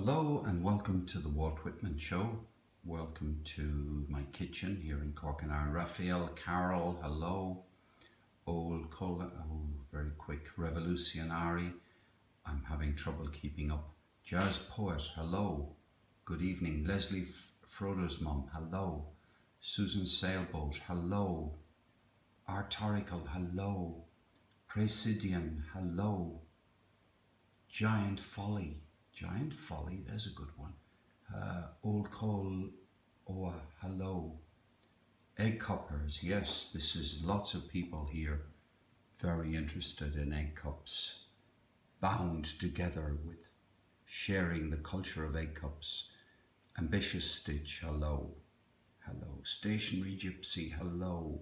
Hello and welcome to the Walt Whitman Show. Welcome to my kitchen here in Cork and Ireland. Raphael, Carol, hello. Old Cola, oh, very quick. Revolutionary, I'm having trouble keeping up. Jazz Poet, hello. Good evening. Leslie Frodo's mum, hello. Susan Sailboat, hello. Artorical, hello. Presidian, hello. Giant Folly, there's a good one. Old Cole, oh, hello. Egg cuppers, yes, this is lots of people here very interested in egg cups, bound together with sharing the culture of egg cups. Ambitious Stitch, hello. Hello. Stationary Gypsy, hello.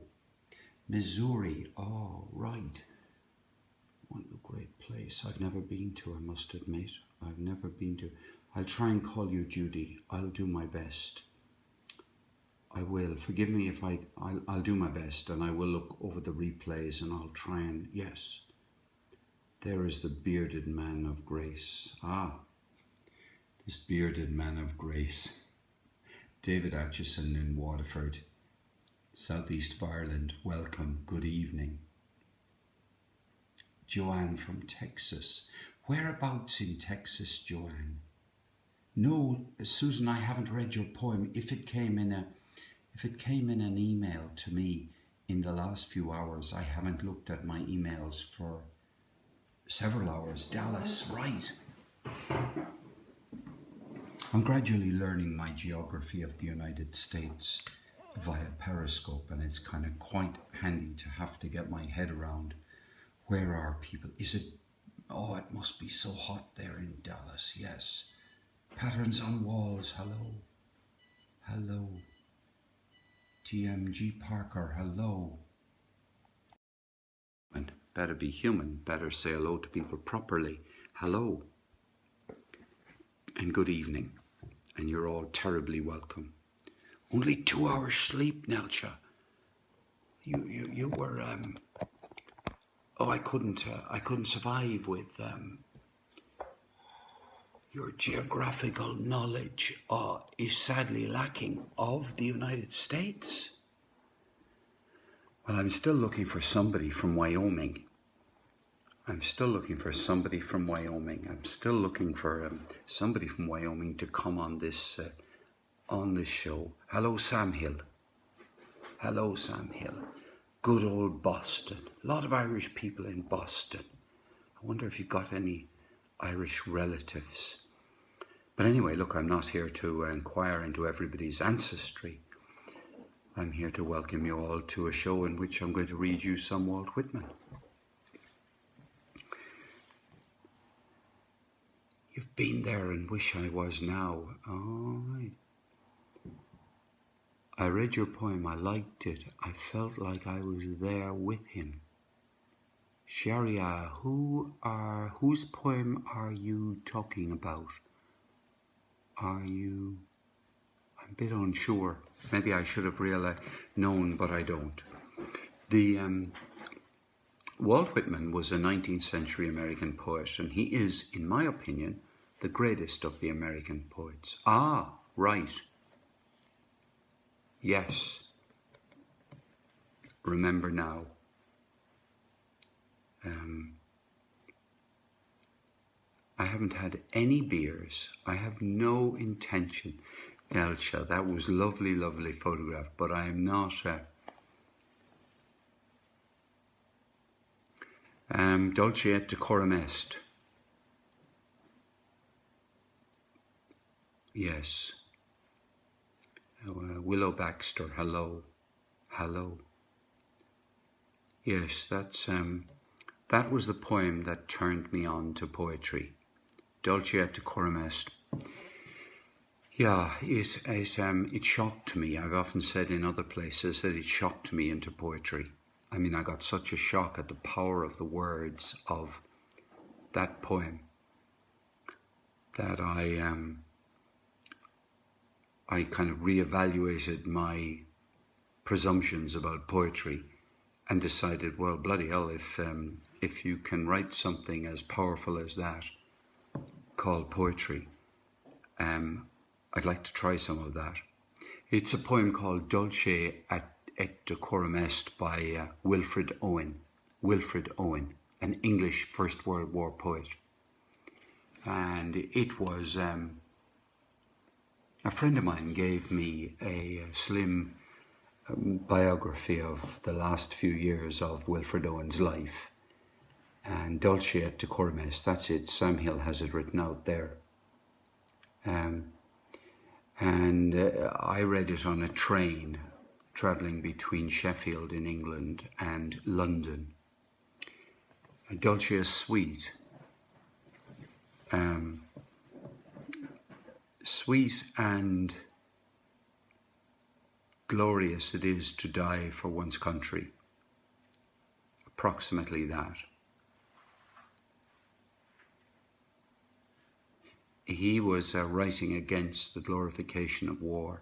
Missouri, oh, right. What a great place. I've never been to, I must admit. I've never been to. I'll try and call you Judy. I'll do my best. I will. Forgive me if I'll do my best, and I will look over the replays and I'll try and, yes. There is the bearded man of grace. Ah, this bearded man of grace. David Atchison in Waterford, southeast of Ireland. Welcome. Good evening. Joanne from Texas. Whereabouts in Texas, Joanne? No, Susan, I haven't read your poem. If it came in an email to me in the last few hours, I haven't looked at my emails for several hours. Dallas, right. I'm gradually learning my geography of the United States via Periscope, and it's kind of quite handy to have to get my head around. Where are people? Is it, oh, it must be so hot there in Dallas, yes. Patterns on walls, hello. Hello. TMG Parker, hello. And better be human, better say hello to people properly. Hello. And good evening. And you're all terribly welcome. Only 2 hours sleep, Nelsha. You were, oh, I couldn't survive with your geographical knowledge is sadly lacking of the United States. Well, I'm still looking for somebody from Wyoming. I'm still looking for somebody from Wyoming to come on this show. Hello, Sam Hill. Hello, Sam Hill. Good old Boston. A lot of Irish people in Boston. I wonder if you've got any Irish relatives. But anyway, look, I'm not here to inquire into everybody's ancestry. I'm here to welcome you all to a show in which I'm going to read you some Walt Whitman. You've been there and wish I was now. All right. I read your poem, I liked it, I felt like I was there with him. Sharia, whose poem are you talking about? I'm a bit unsure. Maybe I should have really known, but I don't. Walt Whitman was a 19th century American poet, and he is, in my opinion, the greatest of the American poets. Ah, right. Yes. Remember now. I haven't had any beers. I have no intention. Nelsha, that was lovely, lovely photograph, but I am not... Dulce et decorum est. Yes. Willow Baxter, hello. Hello. Yes, that was the poem that turned me on to poetry. Dulce et decorum est. Yeah, it shocked me. I've often said in other places that it shocked me into poetry. I mean, I got such a shock at the power of the words of that poem that I kind of reevaluated my presumptions about poetry and decided, well, bloody hell, if you can write something as powerful as that called poetry, I'd like to try some of that. It's a poem called Dulce et Decorum Est by Wilfred Owen. Wilfred Owen, an English First World War poet. And it was, a friend of mine gave me a slim biography of the last few years of Wilfred Owen's life. And Dulce et Decorum Est, that's it. Sam Hill has it written out there. I read it on a train travelling between Sheffield in England and London. Dulce is sweet. Sweet and glorious it is to die for one's country. Approximately that. He was writing against the glorification of war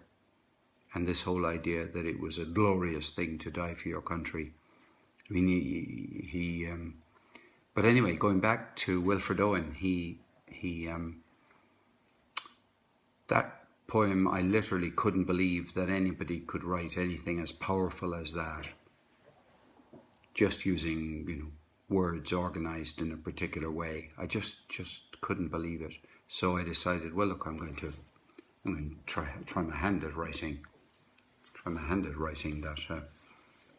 and this whole idea that it was a glorious thing to die for your country. I mean, but anyway, going back to Wilfred Owen, that poem, I literally couldn't believe that anybody could write anything as powerful as that, just using, words organized in a particular way. I just couldn't believe it. So I decided, well, look, I'm going to try my hand at writing. That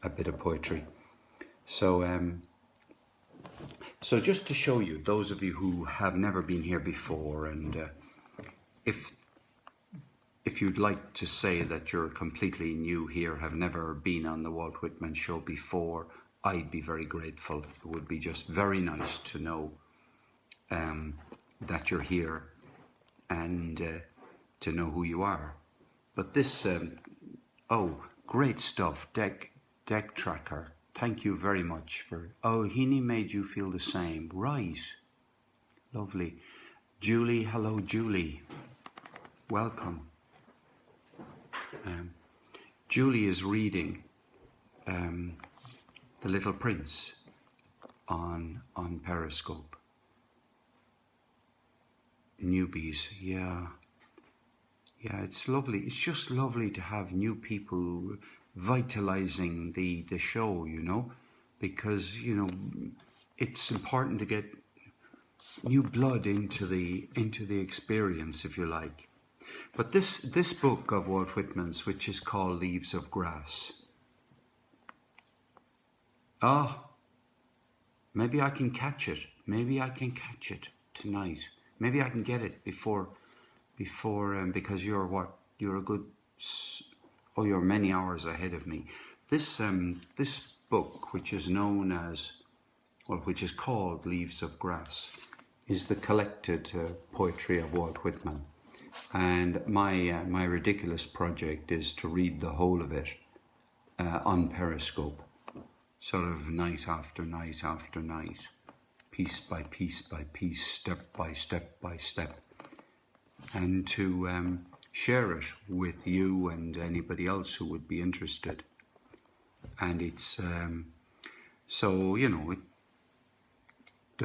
a bit of poetry. So just to show you, those of you who have never been here before, and if you'd like to say that you're completely new here, have never been on the Walt Whitman show before, I'd be very grateful. It would be just very nice to know that you're here and to know who you are. But this, great stuff, deck tracker. Thank you very much for, Heaney made you feel the same. Right, lovely. Julie, hello Julie, welcome. Julie is reading The Little Prince on Periscope. Newbies, yeah, it's lovely. It's just lovely to have new people vitalizing the show, because it's important to get new blood into the experience, if you like. But this book of Walt Whitman's, which is called Leaves of Grass. Maybe I can catch it. Maybe I can catch it tonight. Maybe I can get it before because you're you're many hours ahead of me. This book, which is known as, which is called Leaves of Grass, is the collected poetry of Walt Whitman. And my ridiculous project is to read the whole of it on Periscope, sort of night after night after night, piece by piece by piece, step by step by step, and to share it with you and anybody else who would be interested. And it's the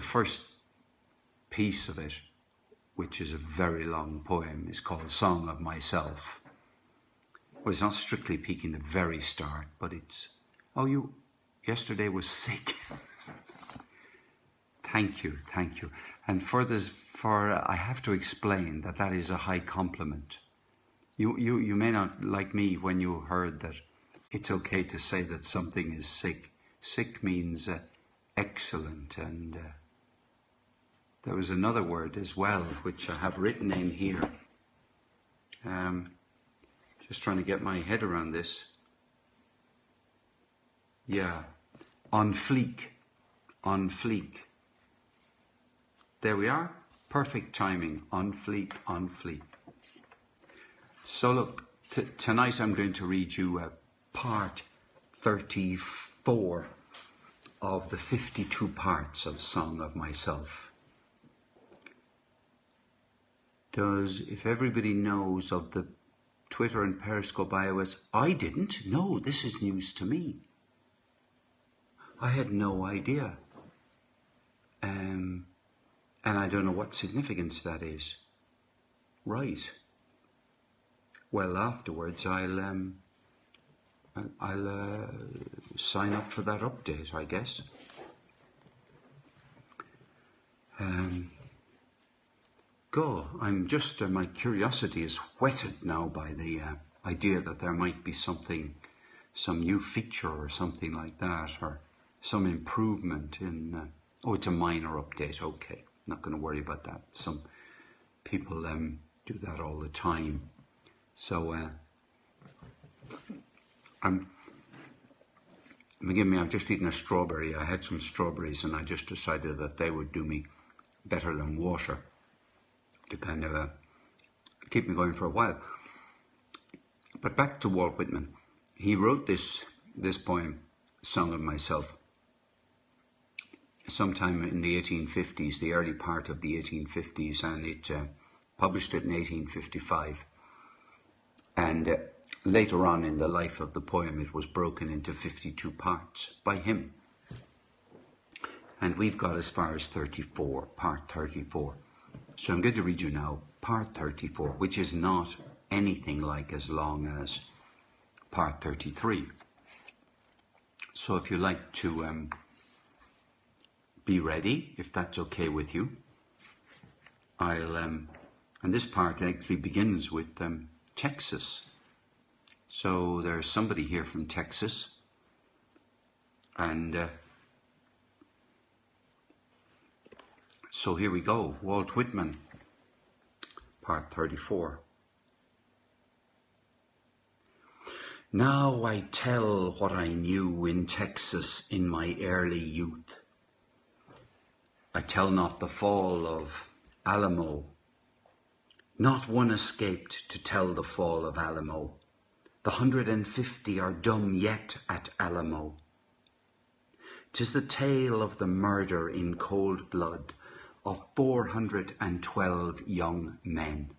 first piece of it, which is a very long poem, is called Song of Myself. Well, it's not strictly peaking the very start, but it's, yesterday was sick. Thank you. And I have to explain that is a high compliment. You may not like me when you heard that it's okay to say that something is sick. Sick means excellent, and there was another word as well, which I have written in here. Just trying to get my head around this. Yeah, on fleek. There we are. Perfect timing. On fleek. So look, tonight I'm going to read you part 34 of the 52 parts of Song of Myself. If everybody knows of the Twitter and Periscope iOS, I didn't. No, this is news to me. I had no idea. And I don't know what significance that is. Right. Well, afterwards I'll sign up for that update, I guess. Go. I'm just, my curiosity is whetted now by the idea that there might be something, some new feature or something like that, or some improvement in, oh, it's a minor update, okay, not going to worry about that. Some people do that all the time. So, forgive me, I've just eaten a strawberry. I had some strawberries and I just decided that they would do me better than water to kind of keep me going for a while. But back to Walt Whitman. He wrote this poem, Song of Myself, sometime in the 1850s, the early part of the 1850s, and it published it in 1855. And later on in the life of the poem, it was broken into 52 parts by him. And we've got as far as 34, part 34. So I'm going to read you now part 34, which is not anything like as long as part 33. So if you like to be ready, if that's okay with you, I'll, and this part actually begins with Texas. So there's somebody here from Texas, and so here we go, Walt Whitman, part 34. Now I tell what I knew in Texas in my early youth. I tell not the fall of Alamo. Not one escaped to tell the fall of Alamo. The 150 are dumb yet at Alamo. 'Tis the tale of the murder in cold blood of 412 young men.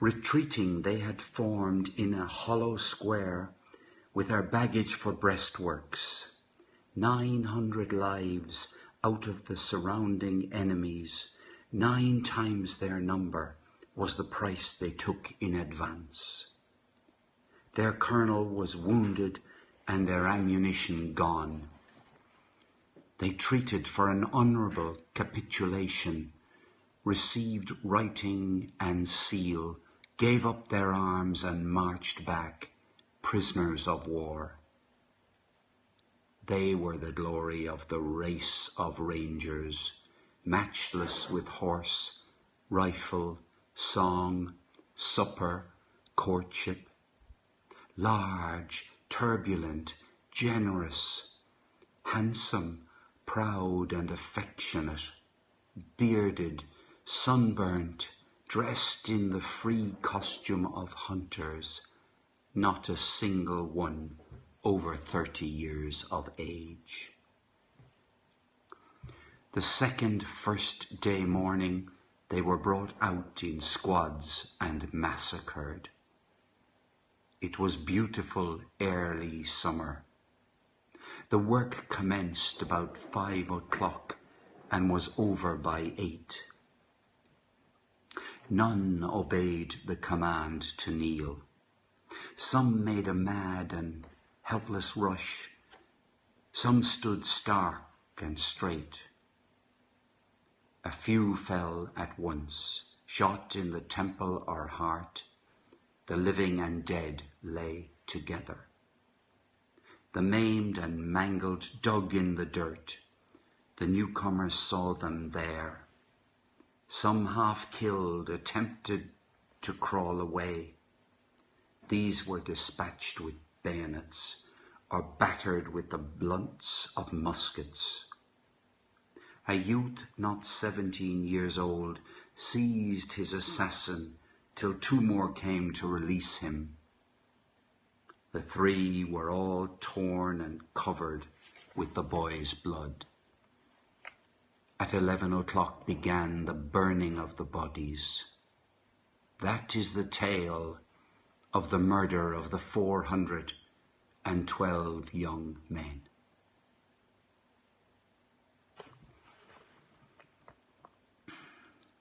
Retreating, they had formed in a hollow square with their baggage for breastworks. 900 lives out of the surrounding enemies, 9 times their number, was the price they took in advance. Their colonel was wounded and their ammunition gone. They treated for an honourable capitulation, received writing and seal, gave up their arms and marched back, prisoners of war. They were the glory of the race of rangers, matchless with horse, rifle, song, supper, courtship. Large, turbulent, generous, handsome, proud and affectionate, bearded, sunburnt, dressed in the free costume of hunters, not a single one over 30 years of age. The first day morning, they were brought out in squads and massacred. It was beautiful early summer. The work commenced about 5 o'clock and was over by 8. None obeyed the command to kneel. Some made a mad and helpless rush. Some stood stark and straight. A few fell at once, shot in the temple or heart. The living and dead lay together. The maimed and mangled dug in the dirt. The newcomers saw them there. Some half killed attempted to crawl away. These were dispatched with bayonets or battered with the blunts of muskets. A youth not 17 years old seized his assassin till 2 more came to release him. The 3 were all torn and covered with the boy's blood. At 11 o'clock began the burning of the bodies. That is the tale of the murder of the 412 young men.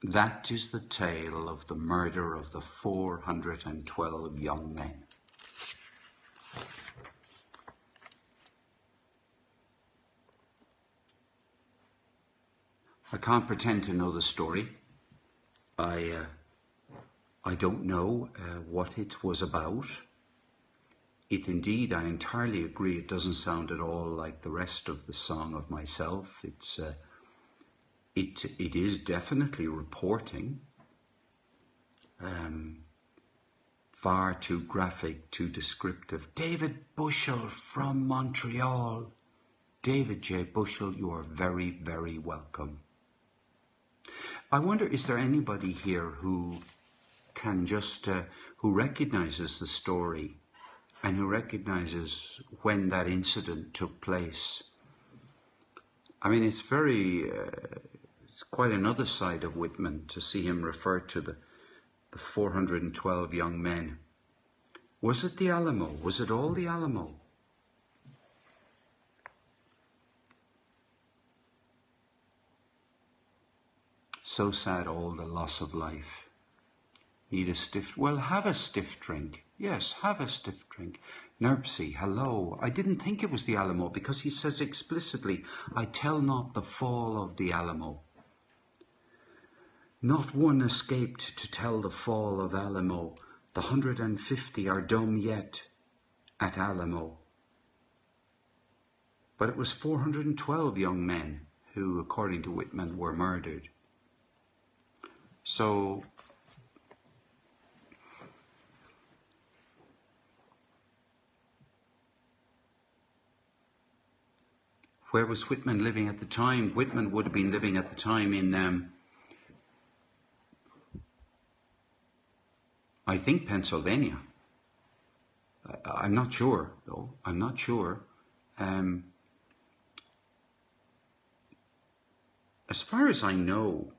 That is the tale of the murder of the 412 young men. I can't pretend to know the story. I don't know what it was about. It indeed, I entirely agree, it doesn't sound at all like the rest of the Song of Myself. It is definitely reporting. Far too graphic, too descriptive. David Bushell from Montreal. David J. Bushell, you are very, very welcome. I wonder, is there anybody here who can just, who recognizes the story and who recognizes when that incident took place? I mean, it's quite another side of Whitman to see him refer to the 412 young men. Was it the Alamo? Was it all the Alamo? So sad, all the loss of life. Need a stiff... Well, have a stiff drink. Yes, have a stiff drink. Nerpsy, hello. I didn't think it was the Alamo because he says explicitly, I tell not the fall of the Alamo. Not one escaped to tell the fall of Alamo. The 150 are dumb yet at Alamo. But it was 412 young men who, according to Whitman, were murdered. So, where was Whitman living at the time? Whitman would have been living at the time in, I think, Pennsylvania. I'm not sure, though. I'm not sure. As far as I know,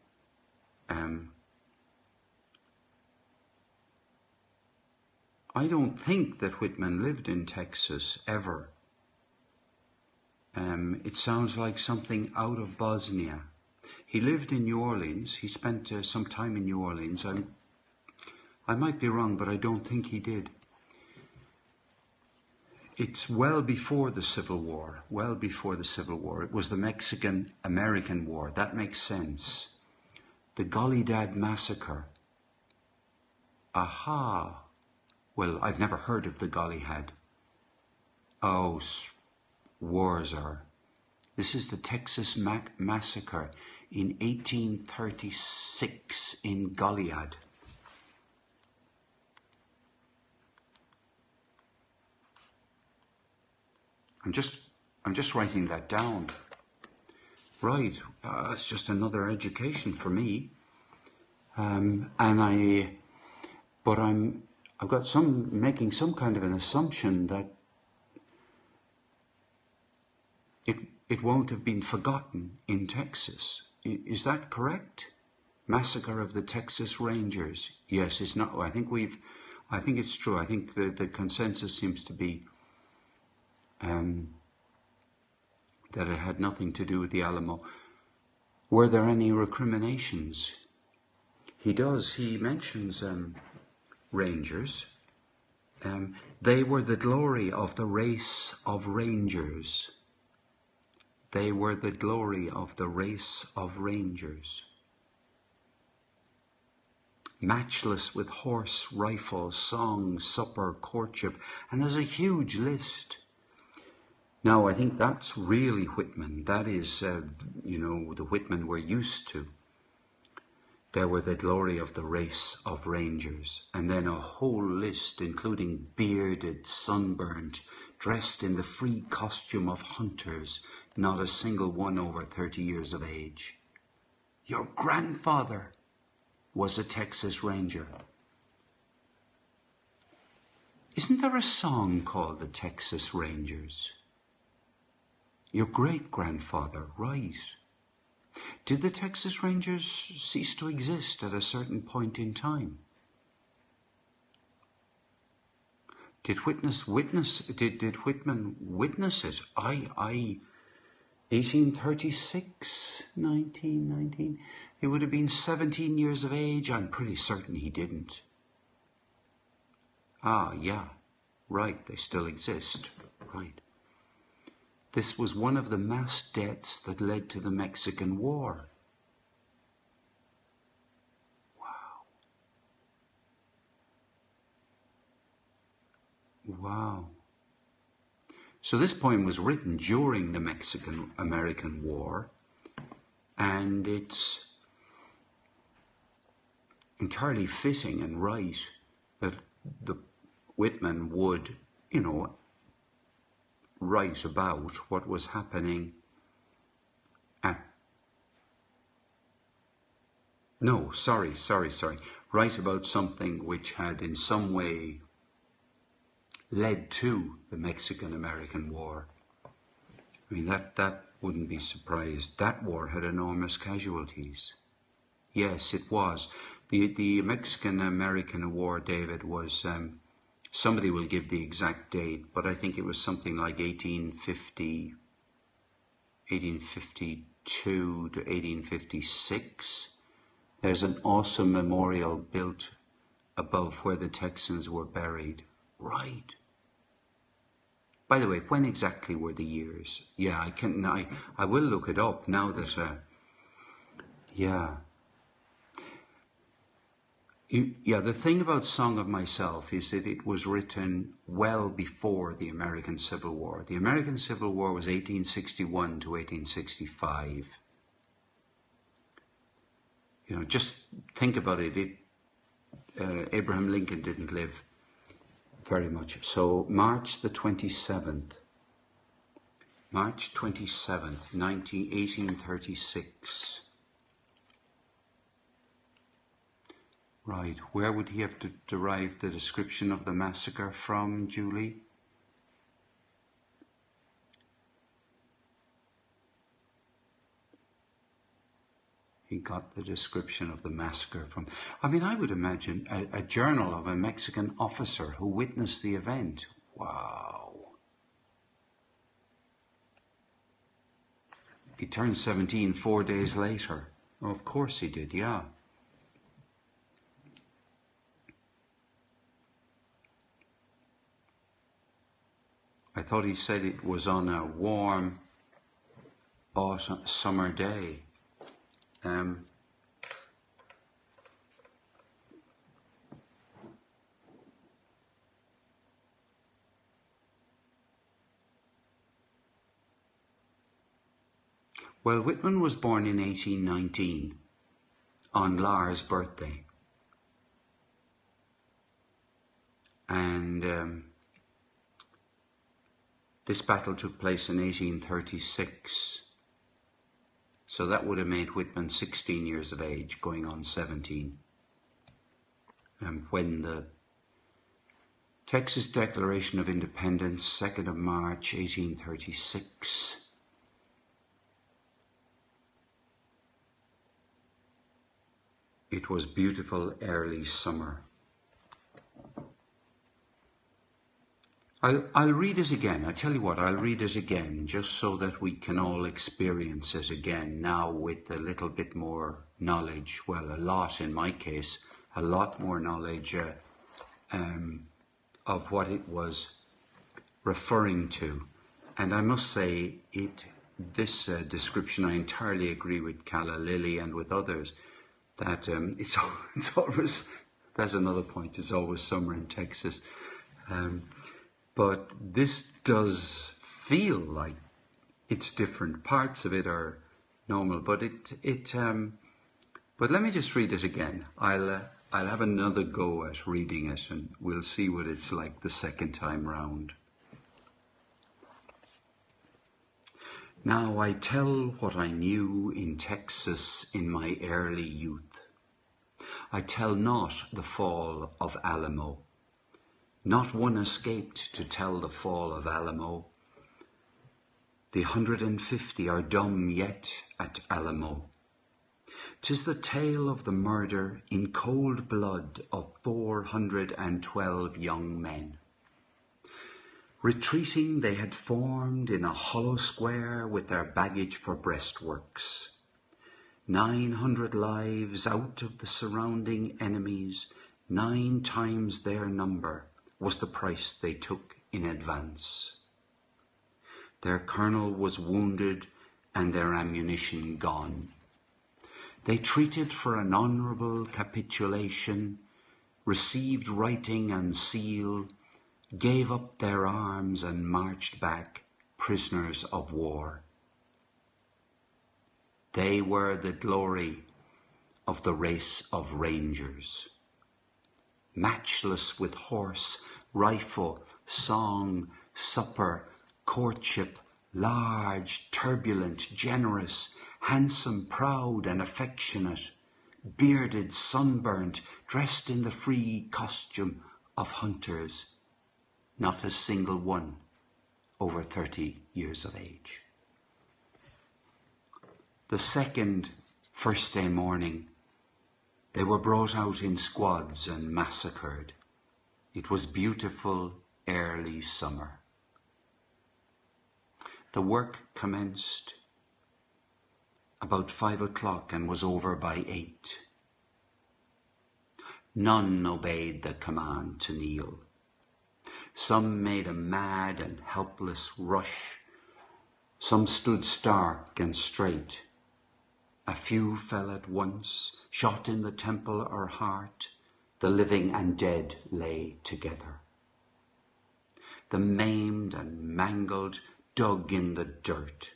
I don't think that Whitman lived in Texas ever. It sounds like something out of Bosnia. He lived in New Orleans. He spent some time in New Orleans. I might be wrong, but I don't think he did. It's well before the Civil War. Well before the Civil War. It was the Mexican-American War. That makes sense. The Gollydad Massacre. Aha. Well, I've never heard of the Gollydad. Oh, wars are. This is the Texas Massacre in 1836 in Gollydad. I'm just writing that down. Right, it's just another education for me. I've got making some kind of an assumption that it won't have been forgotten in Texas. Is that correct? Massacre of the Texas Rangers. Yes, it's not. I think it's true. I think the consensus seems to be that it had nothing to do with the Alamo. Were there any recriminations? He mentions Rangers. They were the glory of the race of Rangers. They were the glory of the race of Rangers. Matchless with horse, rifle, song, supper, courtship, and there's a huge list. Now, I think that's really Whitman. That is, the Whitman we're used to. There were the glory of the race of Rangers. And then a whole list, including bearded, sunburnt, dressed in the free costume of hunters, not a single one over 30 years of age. Your grandfather was a Texas Ranger. Isn't there a song called the Texas Rangers? Your great-grandfather, right. Did the Texas Rangers cease to exist at a certain point in time? Did Whitman witness it? 1836, 1919. He would have been 17 years of age. I'm pretty certain he didn't. Ah, yeah. Right, they still exist. Right. This was one of the mass deaths that led to the Mexican War. Wow. So this poem was written during the Mexican-American War, and it's entirely fitting and right that the Whitman would, write about what was happening write about something which had in some way led to the Mexican-American War. I mean, that wouldn't be surprised. That war had enormous casualties. Yes, it was. The Mexican-American War, David, was, somebody will give the exact date, but I think it was something like 1852 to 1856. There's an awesome memorial built above where the Texans were buried. Right. By the way, when exactly were the years? Yeah, I will look it up now that, the thing about Song of Myself is that it was written well before the American Civil War. The American Civil War was 1861 to 1865. Just think about it. Abraham Lincoln didn't live very much. So March 27th, 1836. Right, where would he have to derive the description of the massacre from, Julie? He got the description of the massacre from, I mean, I would imagine a journal of a Mexican officer who witnessed the event. Wow. He turned 17 4 days later. Oh, of course he did, yeah. I thought he said it was on a warm summer day. Well, Whitman was born in 1819 on Lara's birthday. And this battle took place in 1836. So that would have made Whitman 16 years of age, going on 17. When the Texas Declaration of Independence, 2nd of March, 1836. It was beautiful early summer. I'll read it again. I tell you what, I'll read it again just so that we can all experience it again now with a little bit more knowledge. Well, a lot in my case, a lot more knowledge of what it was referring to. And I must say, this description, I entirely agree with Calla Lilly and with others, that it's always, that's another point, it's always summer in Texas. But this does feel like it's different. Parts of it are normal, but but let me just read it again. I'll have another go at reading it, and we'll see what it's like the second time round. Now I tell what I knew in Texas in my early youth. I tell not the fall of Alamo. Not one escaped to tell the fall of Alamo. The 150 are dumb yet at Alamo. 'Tis the tale of the murder in cold blood of 412 young men. Retreating, they had formed in a hollow square with their baggage for breastworks. 900 lives out of the surrounding enemies, 9 times their number, was the price they took in advance. Their colonel was wounded and their ammunition gone. They treated for an honourable capitulation, received writing and seal, gave up their arms and marched back, prisoners of war. They were the glory of the race of rangers, matchless with horse, rifle, song, supper, courtship, large, turbulent, generous, handsome, proud and affectionate, bearded, sunburnt, dressed in the free costume of hunters, not a single one over 30 years of age. The first day morning, they were brought out in squads and massacred. It was beautiful early summer. The work commenced about 5 o'clock and was over by 8. None obeyed the command to kneel. Some made a mad and helpless rush. Some stood stark and straight. A few fell at once, shot in the temple or heart. The living and dead lay together. The maimed and mangled dug in the dirt.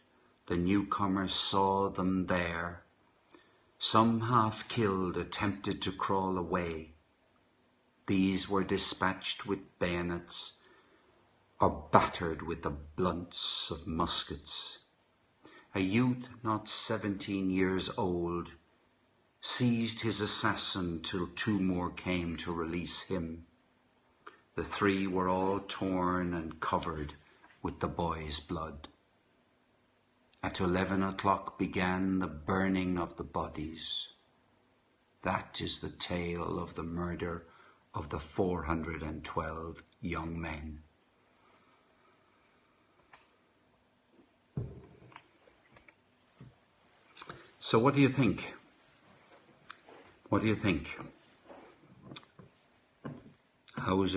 The newcomers saw them there. Some half killed attempted to crawl away. These were dispatched with bayonets or battered with the blunts of muskets. A youth not 17 years old seized his assassin till 2 more came to release him. The 3 were all torn and covered with the boy's blood. At 11 o'clock began the burning of the bodies. That is the tale of the murder of the 412 young men. So what do you think? What do you think? How is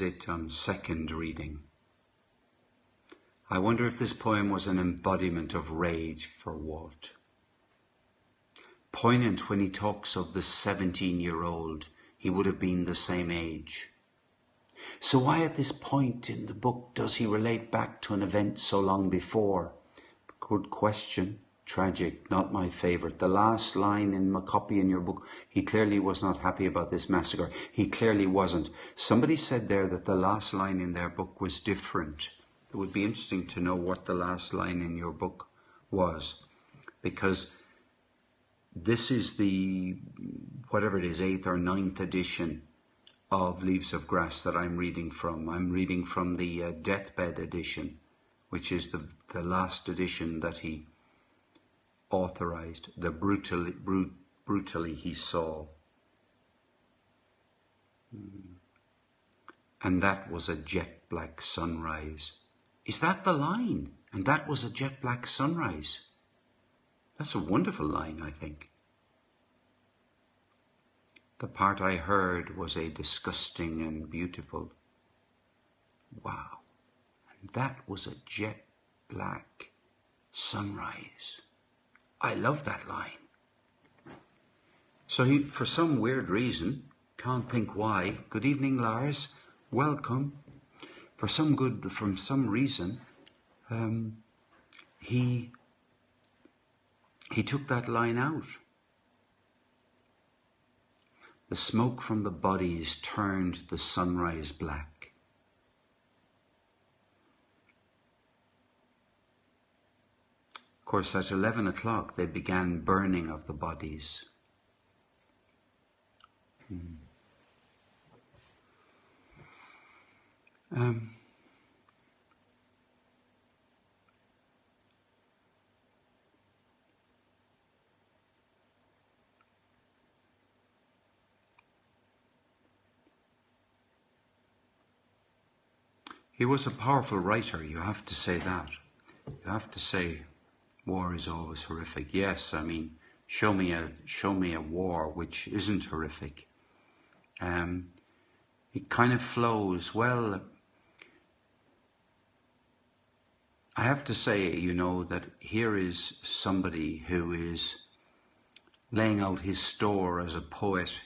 it on second reading? I wonder if this poem was an embodiment of rage for Walt. Poignant when he talks of the 17-year-old, he would have been the same age. So why at this point in the book does he relate back to an event so long before? Good question. Tragic, not my favourite. The last line in my copy in your book, he clearly was not happy about this massacre. He clearly wasn't. Somebody said there that the last line in their book was different. It would be interesting to know what the last line in your book was, because this is the, whatever it is, 8th or 9th edition of Leaves of Grass that I'm reading from. I'm reading from the deathbed edition, which is the last edition that he authorized, the brutally he saw. And that was a jet black sunrise. Is that the line? And that was a jet black sunrise. That's a wonderful line, I think. The part I heard was a disgusting and beautiful. Wow. And that was a jet black sunrise. I love that line. So he, for some weird reason, can't think why. Good evening, Lars. Welcome. From some reason, he took that line out. The smoke from the bodies turned the sunrise black. Of course, at 11 o'clock, they began burning of the bodies. He was a powerful writer, you have to say that. You have to say war is always horrific. Yes, I mean, show me a war which isn't horrific. It kind of flows. Well, I have to say, you know, that here is somebody who is laying out his store as a poet,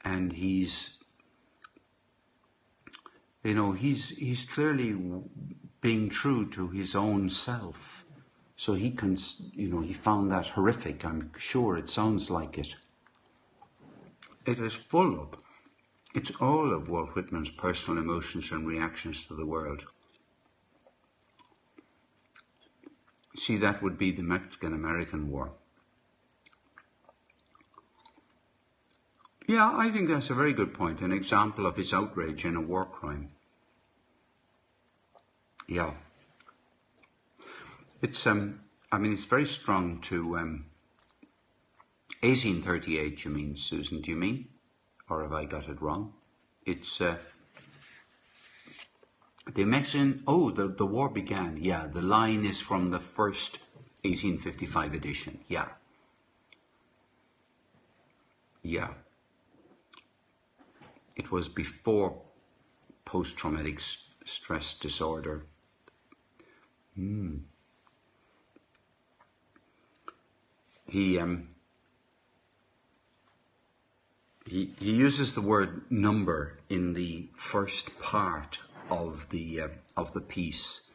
and he's, you know, he's clearly being true to his own self. So he can, you know, he found that horrific. I'm sure it sounds like it. It is full of, it's all of Walt Whitman's personal emotions and reactions to the world. See, that would be the Mexican-American War. Yeah, I think that's a very good point. An example of his outrage in a war crime. Yeah. It's, I mean, it's very strong to, 1838, you mean, Susan, do you mean? Or have I got it wrong? It's, the Mexican, oh, the war began, yeah, the line is from the first 1855 edition, yeah. Yeah. It was before post-traumatic stress disorder. He uses the word number in the first part of the piece.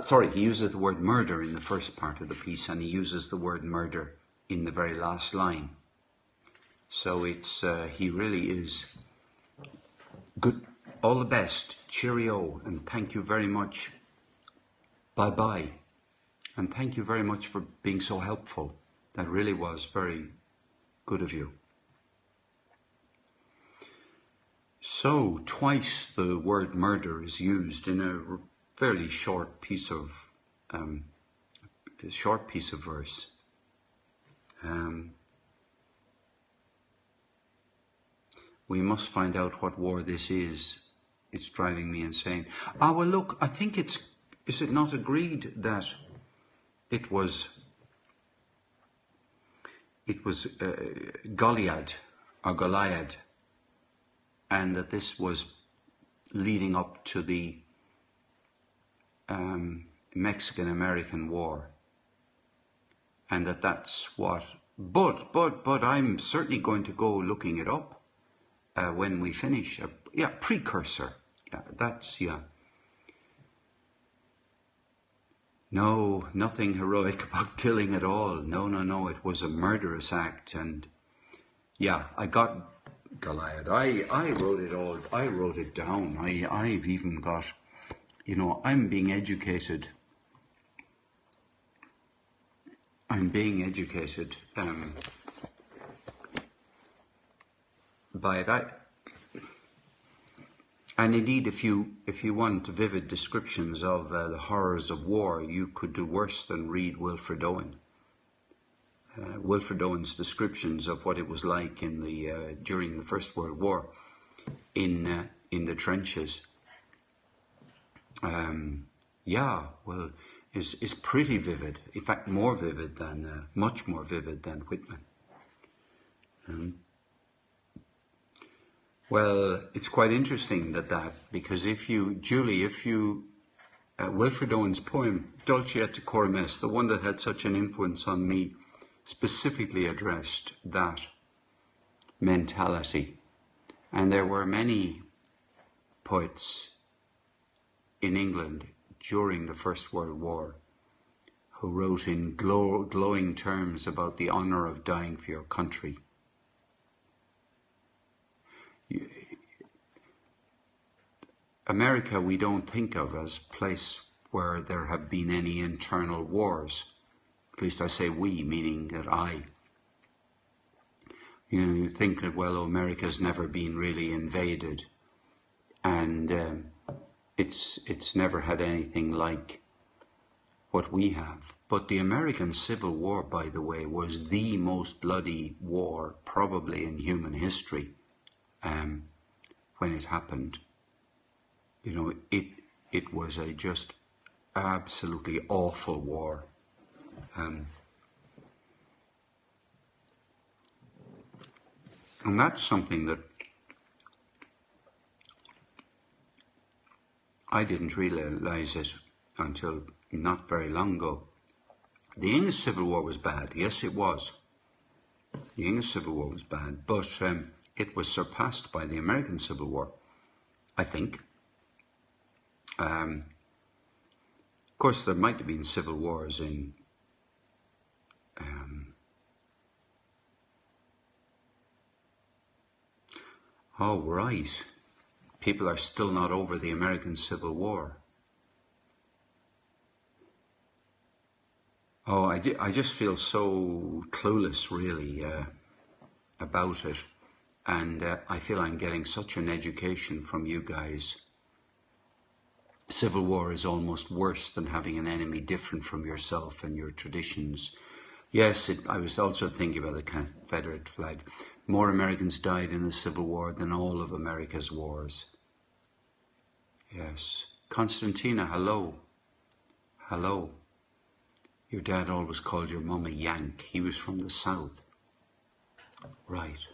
Sorry, he uses the word murder in the first part of the piece, and he uses the word murder in the very last line. So it's he really is good. All the best. Cheerio, and thank you very much. Bye-bye. And thank you very much for being so helpful. That really was very good of you. So, twice the word murder is used in a fairly short piece of verse. We must find out what war this is. It's driving me insane. Ah, well, look, I think is it not agreed that it was Goliad or Goliad, and that this was leading up to the Mexican-American War, and that's what. But I'm certainly going to go looking it up when we finish. Yeah, precursor. Yeah, that's yeah. No, nothing heroic about killing at all. No. It was a murderous act, and yeah, I got Goliath. I wrote it all. I wrote it down. I've even got, you know, I'm being educated. By it. And indeed, if you want vivid descriptions of the horrors of war, you could do worse than read Wilfred Owen. Wilfred Owen's descriptions of what it was like in the during the First World War in the trenches. Yeah, well, is pretty vivid. In fact, more vivid than much more vivid than Whitman. Well, it's quite interesting that because Julie, Wilfred Owen's poem, Dulce et Decorum Est, the one that had such an influence on me, specifically addressed that mentality. And there were many poets in England during the First World War who wrote in glowing terms about the honour of dying for your country. America we don't think of as a place where there have been any internal wars. At least I say we, meaning that I. You think that, well, America's never been really invaded, and it's never had anything like what we have. But the American Civil War, by the way, was the most bloody war probably in human history when it happened. You know, it was a just absolutely awful war. And that's something that I didn't realize it until not very long ago. The English Civil War was bad. Yes, it was. The English Civil War was bad, but it was surpassed by the American Civil War, I think. Of course, there might have been civil wars in oh, right. People are still not over the American Civil War. Oh, I just feel so clueless, really, about it. And I feel I'm getting such an education from you guys. Civil war is almost worse than having an enemy different from yourself and your traditions. Yes, I was also thinking about the Confederate flag. More Americans died in the Civil War than all of America's wars. Yes. Constantina, hello. Hello. Your dad always called your mum a Yank. He was from the South. Right.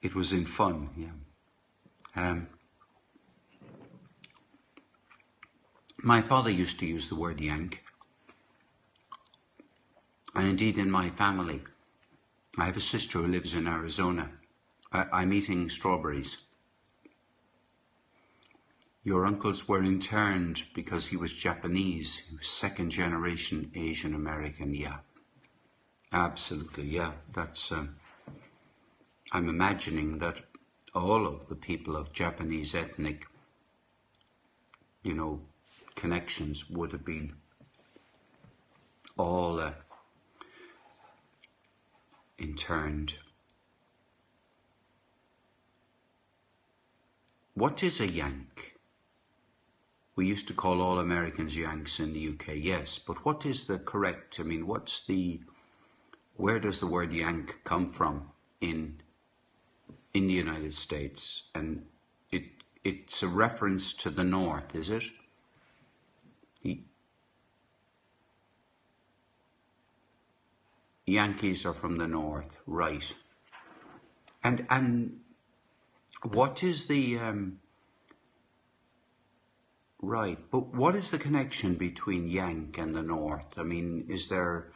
It was in fun, yeah. My father used to use the word Yank. And indeed in my family, I have a sister who lives in Arizona. I'm eating strawberries. Your uncles were interned because he was Japanese. He was second generation Asian American, yeah. Absolutely, yeah. That's, I'm imagining that all of the people of Japanese ethnic, connections would have been all interned. What is a Yank? We used to call all Americans Yanks in the UK, yes, but what is the correct, where does the word Yank come from in the United States? And it's a reference to the North, is it? The Yankees are from the North, right. And what is the, right, but what is the connection between Yank and the North? I mean, is there,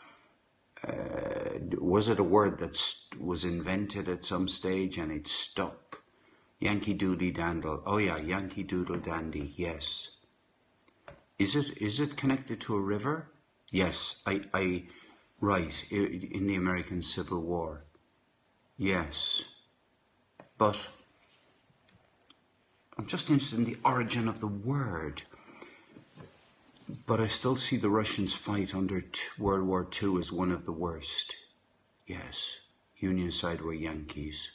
was it a word that was invented at some stage and it stuck? Yankee Doodle Dandle, oh yeah, Yankee Doodle Dandy, yes. Is it connected to a river? Yes, right, in the American Civil War. Yes, but I'm just interested in the origin of the word. But I still see the Russians fight under World War II as one of the worst. Yes, Union side were Yankees.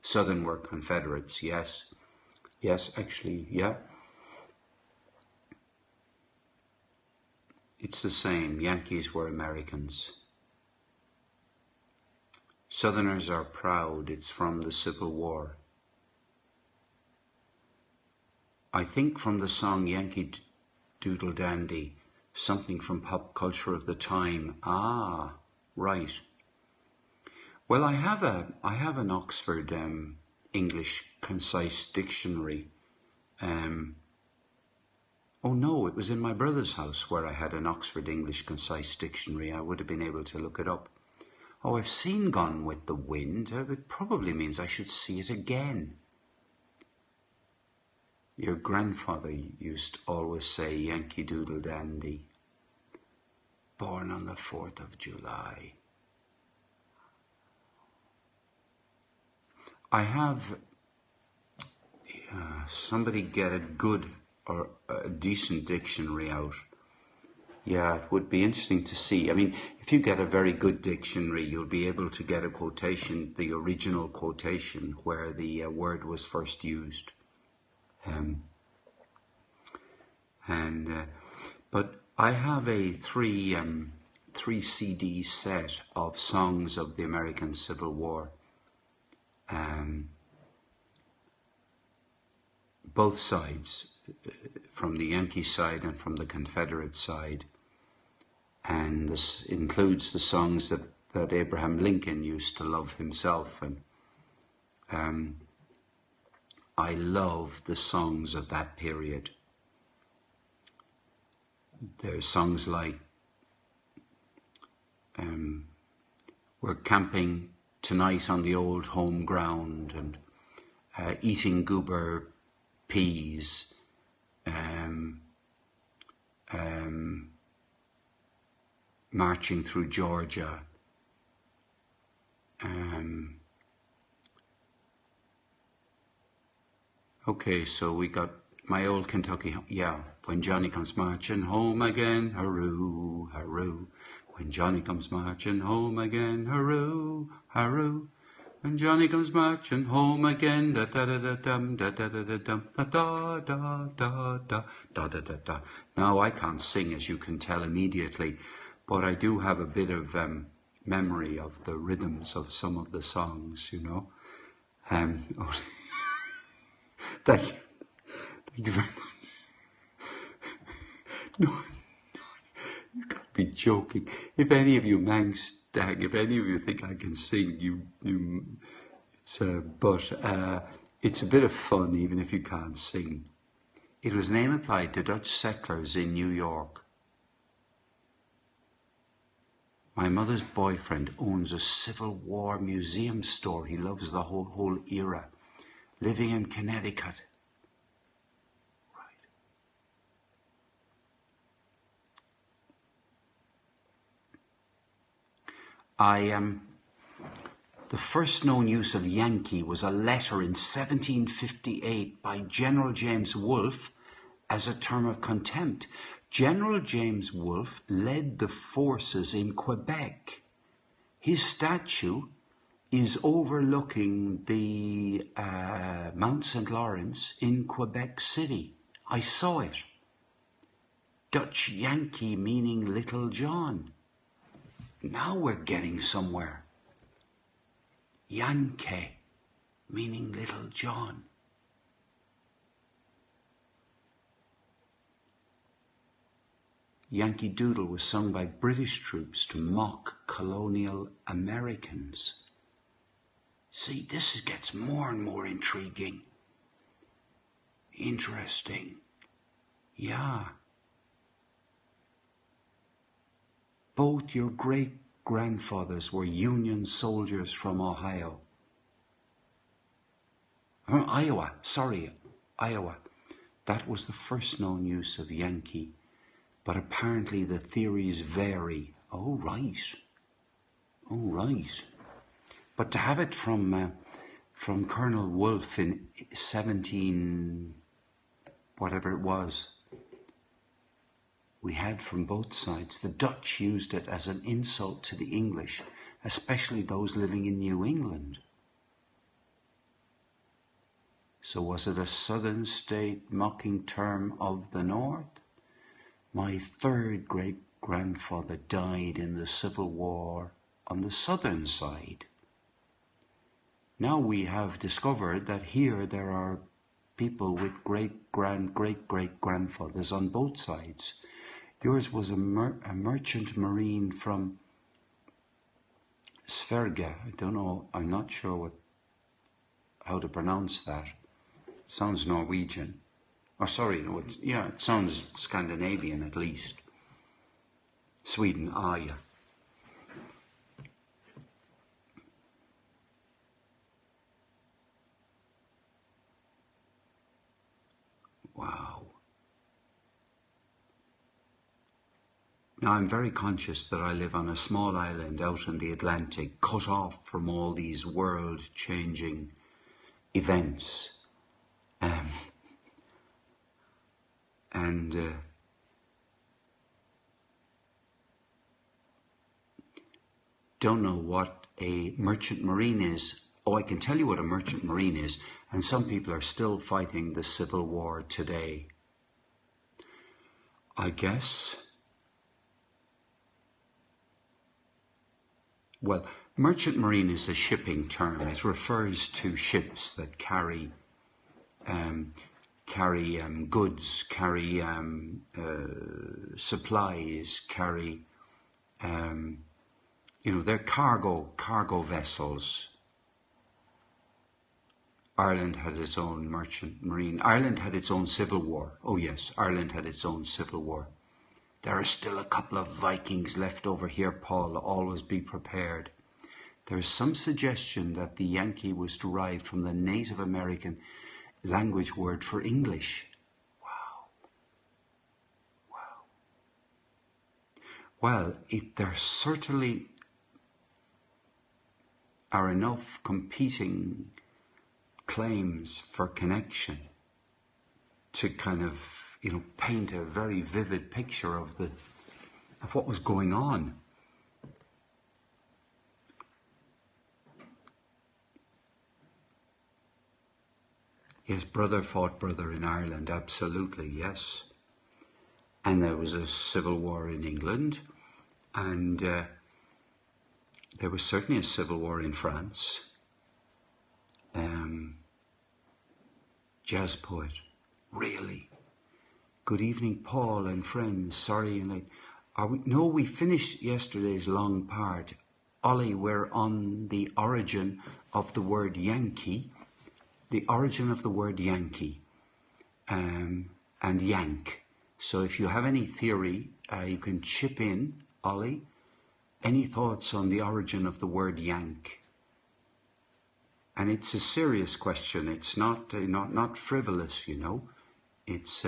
Southern were Confederates, yes. Yes, actually, yeah. It's the same. Yankees were Americans. Southerners are proud. It's from the Civil War. I think from the song Yankee Doodle Dandy, something from pop culture of the time. Ah, right. Well, I have an Oxford English concise dictionary. Oh no, it was in my brother's house where I had an Oxford English concise dictionary. I would have been able to look it up. Oh, I've seen Gone with the Wind. It probably means I should see it again. Your grandfather used to always say Yankee Doodle Dandy. Born on the 4th of July. I have somebody get a good or a decent dictionary out. Yeah, it would be interesting to see. I mean, if you get a very good dictionary, you'll be able to get a quotation, the original quotation, where the word was first used. But I have a three CD set of songs of the American Civil War. both sides, from the Yankee side and from the Confederate side. And this includes the songs that Abraham Lincoln used to love himself. And I love the songs of that period. There's songs like we're camping tonight on the old home ground, and eating goober peas, marching through Georgia, okay, so we got My Old Kentucky, yeah. When Johnny comes marching home again, hurroo, hurroo. When Johnny comes marching home again, hurroo, hurroo. When Johnny comes marching home again, da da da da dum, da da da da dum, da da da da da da da da da. Now I can't sing, as you can tell immediately, but I do have a bit of memory of the rhythms of some of the songs, you know. Thank you. Thank you very much. No, you can't be joking. If any of you Mangstag, if any of you think I can sing, it's a bit of fun even if you can't sing. It was name applied to Dutch settlers in New York. My mother's boyfriend owns a Civil War museum store. He loves the whole era. Living in Connecticut. The first known use of Yankee was a letter in 1758 by General James Wolfe as a term of contempt. General James Wolfe led the forces in Quebec. His statue is overlooking the Mount St. Lawrence in Quebec City. I saw it. Dutch Yankee meaning Little John. Now we're getting somewhere. Yankee, meaning Little John. Yankee Doodle was sung by British troops to mock colonial Americans. See, this gets more and more intriguing. Interesting. Yeah. Both your great-grandfathers were Union soldiers from Ohio. Iowa. That was the first known use of Yankee, but apparently the theories vary. Oh, right. But to have it from Colonel Wolfe in 17, whatever it was, we had from both sides. The Dutch used it as an insult to the English, especially those living in New England. So was it a southern state mocking term of the North? My third great-grandfather died in the Civil War on the southern side. Now we have discovered that here there are people with great-great-grandfathers on both sides. Yours was a merchant marine from Sverige. I don't know, I'm not sure how to pronounce that. It sounds Norwegian. Or sorry, no, it sounds Scandinavian at least. Sweden, yeah. Wow. Now, I'm very conscious that I live on a small island out in the Atlantic, cut off from all these world-changing events. Don't know what a merchant marine is. Oh, I can tell you what a merchant marine is, and some people are still fighting the Civil War today. I guess Well, merchant marine is a shipping term. It refers to ships that carry goods, carry supplies, carry they're cargo vessels. Ireland had its own merchant marine. Ireland had its own civil war. Oh yes, Ireland had its own civil war. There are still a couple of Vikings left over here, Paul. Always be prepared. There is some suggestion that the Yankee was derived from the Native American language word for English. Wow. Well, there certainly are enough competing claims for connection to kind of, paint a very vivid picture of what was going on. Yes, brother fought brother in Ireland, absolutely, yes. And there was a civil war in England, and there was certainly a civil war in France. Jazz poet, really. Good evening, Paul and friends. Sorry, No, we finished yesterday's long part. Ollie, we're on the origin of the word Yankee. The origin of the word Yankee and yank. So if you have any theory, you can chip in, Ollie. Any thoughts on the origin of the word yank? And it's a serious question. It's not frivolous, It's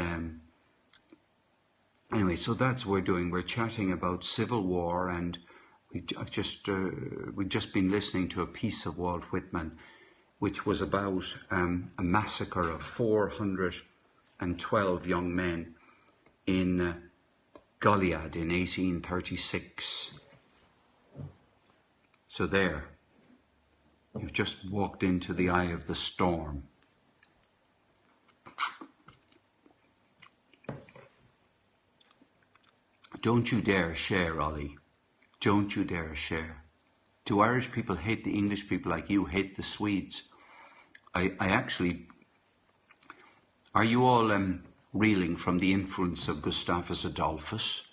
anyway. So that's what we're doing. We're chatting about civil war, and we've just been listening to a piece of Walt Whitman, which was about a massacre of 412 young men in Goliad in 1836. So there, you've just walked into the eye of the storm. Don't you dare share, Ollie. Don't you dare share. Do Irish people hate the English people like you hate the Swedes? I actually... Are you all reeling from the influence of Gustavus Adolphus?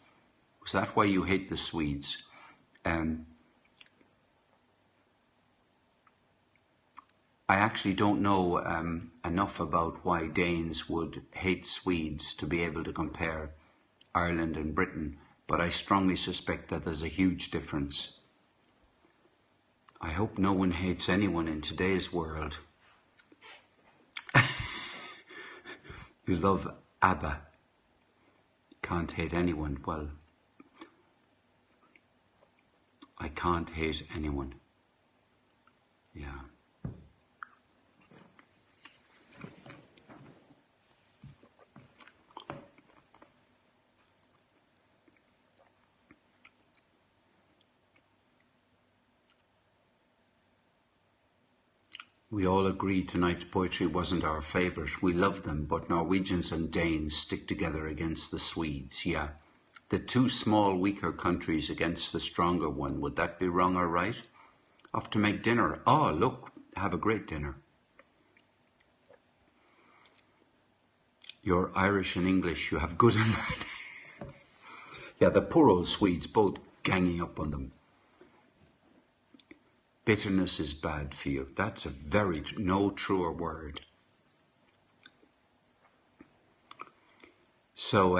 Was that why you hate the Swedes? I actually don't know enough about why Danes would hate Swedes to be able to compare Ireland and Britain, but I strongly suspect that there's a huge difference. I hope no one hates anyone in today's world. You love ABBA. Can't hate anyone. Well, I can't hate anyone. Yeah. We all agree tonight's poetry wasn't our favourite. We love them, but Norwegians and Danes stick together against the Swedes, yeah. The two small, weaker countries against the stronger one. Would that be wrong or right? Off to make dinner. Oh, look, have a great dinner. You're Irish and English. You have good and bad. Yeah, the poor old Swedes, both ganging up on them. Bitterness is bad for you. That's a very no truer word. So,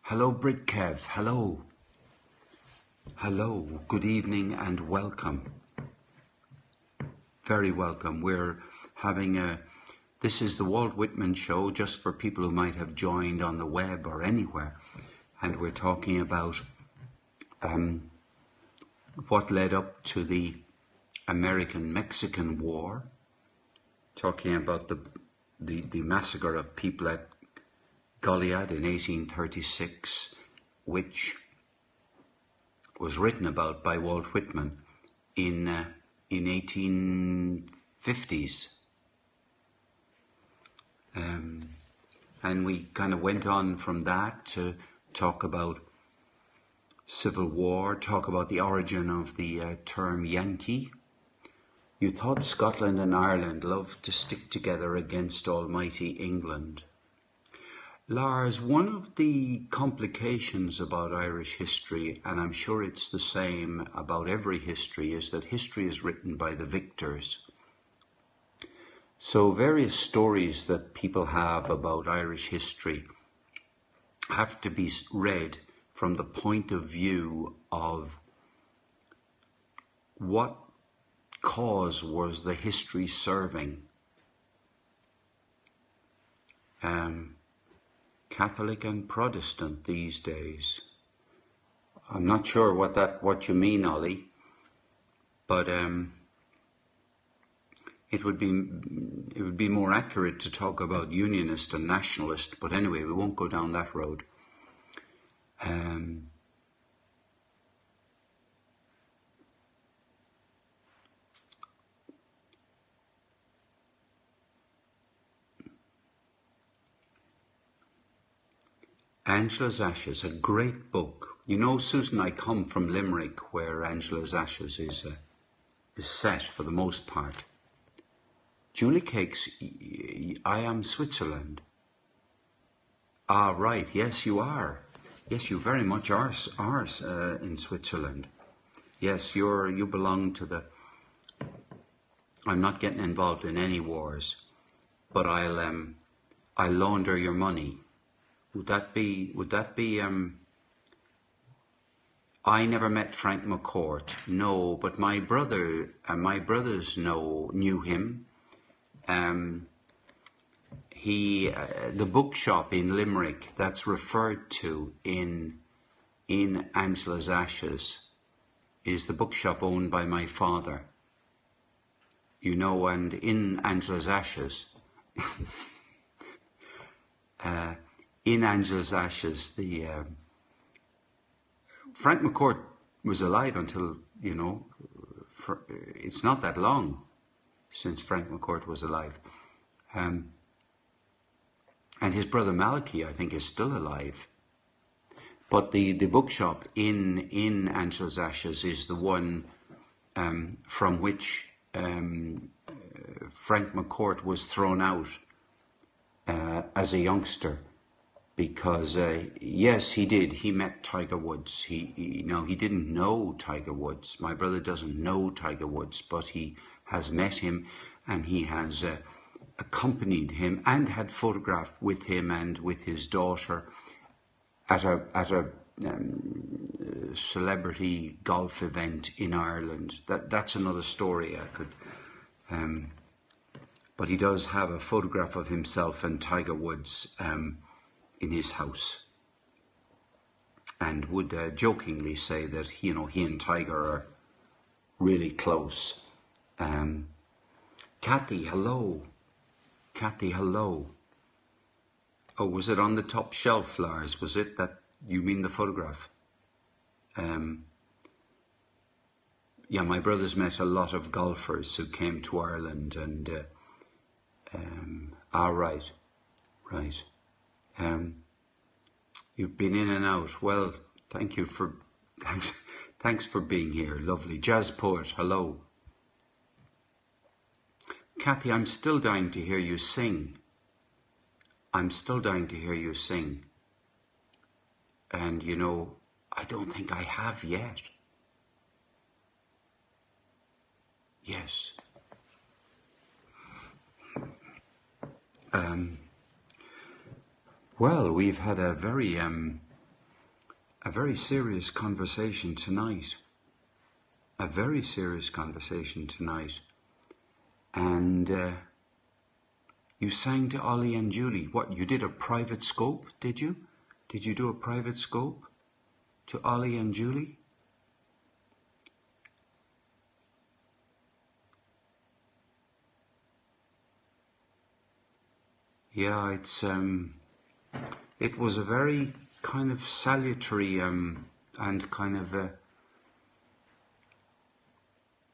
hello, Brit Kev. Hello. Hello. Good evening and welcome. Very welcome. We're having this is the Walt Whitman show, just for people who might have joined on the web or anywhere. And we're talking about what led up to the American-Mexican War, talking about the massacre of people at Goliad in 1836, which was written about by Walt Whitman in 1850s. And we kind of went on from that to talk about Civil War, talk about the origin of the term Yankee. You thought Scotland and Ireland loved to stick together against almighty England. Lars, one of the complications about Irish history, and I'm sure it's the same about every history, is that history is written by the victors. So various stories that people have about Irish history have to be read from the point of view of what cause was the history serving. Catholic and Protestant these days. I'm not sure what you mean, Ollie, but it would be more accurate to talk about unionist and nationalist. But anyway, we won't go down that road. Angela's Ashes, a great book. You know, Susan, I come from Limerick, where Angela's Ashes is set for the most part. Julie Cakes, I am Switzerland. Ah, right, yes, you are. Yes, you very much are in Switzerland. Yes, you belong to the... I'm not getting involved in any wars, but I'll launder your money. Would that be, I never met Frank McCourt, no, but my brothers knew him. The bookshop in Limerick that's referred to in Angela's Ashes is the bookshop owned by my father. You know, and in Angela's Ashes, Frank McCourt was alive until, you know, it's not that long since Frank McCourt was alive. And his brother Malachy, I think, is still alive. But the bookshop in Angela's Ashes is the one from which Frank McCourt was thrown out as a youngster. Because, yes, he did. He met Tiger Woods. He didn't know Tiger Woods. My brother doesn't know Tiger Woods, but he has met him, and he has accompanied him and had photographed with him and with his daughter at a celebrity golf event in Ireland. That's another story I could. But he does have a photograph of himself and Tiger Woods in his house, and would jokingly say that he and Tiger are really close. Kathy, hello. Kathy, hello. Oh, was it on the top shelf, Lars? Was it that you mean the photograph? Yeah, my brothers met a lot of golfers who came to Ireland, and right. You've been in and out. Well, thanks for being here. Lovely. Jazz Poet, hello. Kathy, I'm still dying to hear you sing. And you know, I don't think I have yet. Yes. Well, we've had a very serious conversation tonight. And you sang to Ollie and Julie. What, you did a private scope, did you? Did you do a private scope to Ollie and Julie? Yeah, it was a very kind of salutary and kind of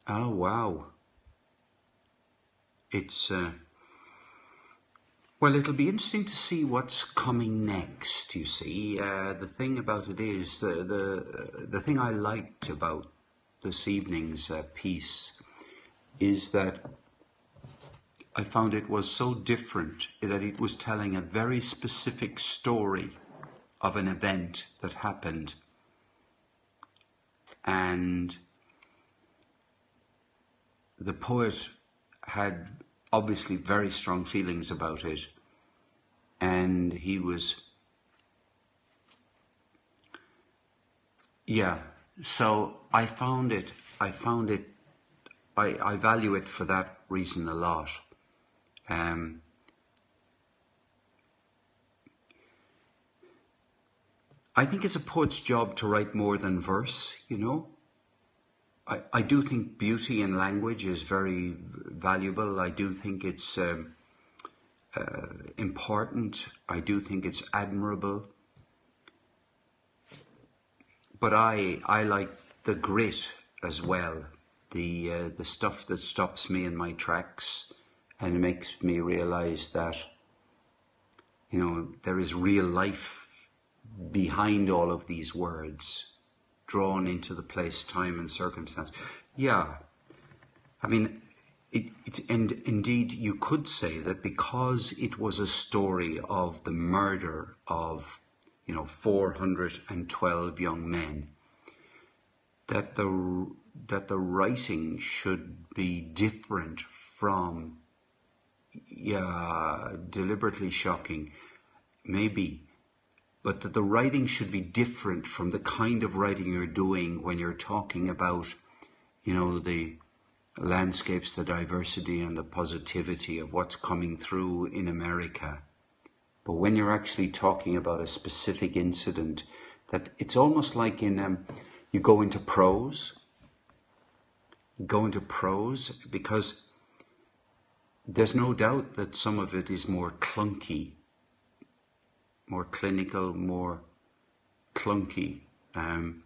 oh wow. It's Well, it'll be interesting to see what's coming next. You see, the thing about it is the thing I liked about this evening's piece is that I found it was so different that it was telling a very specific story of an event that happened, and the poet had obviously very strong feelings about it, and he was, so I value it for that reason a lot. I think it's a poet's job to write more than verse, you know. I do think beauty in language is very valuable. I do think it's important. I do think it's admirable. But I like the grit as well, the stuff that stops me in my tracks and makes me realize that, you know, there is real life behind all of these words, drawn into the place, time and circumstance. Yeah, I mean, and indeed you could say that because it was a story of the murder of, you know, 412 young men, that the writing should be different from, deliberately shocking, maybe, but that the writing should be different from the kind of writing you're doing when you're talking about, you know, the landscapes, the diversity and the positivity of what's coming through in America. But when you're actually talking about a specific incident, that it's almost like in, you go into prose because there's no doubt that some of it is more clunky, more clinical, more clunky than,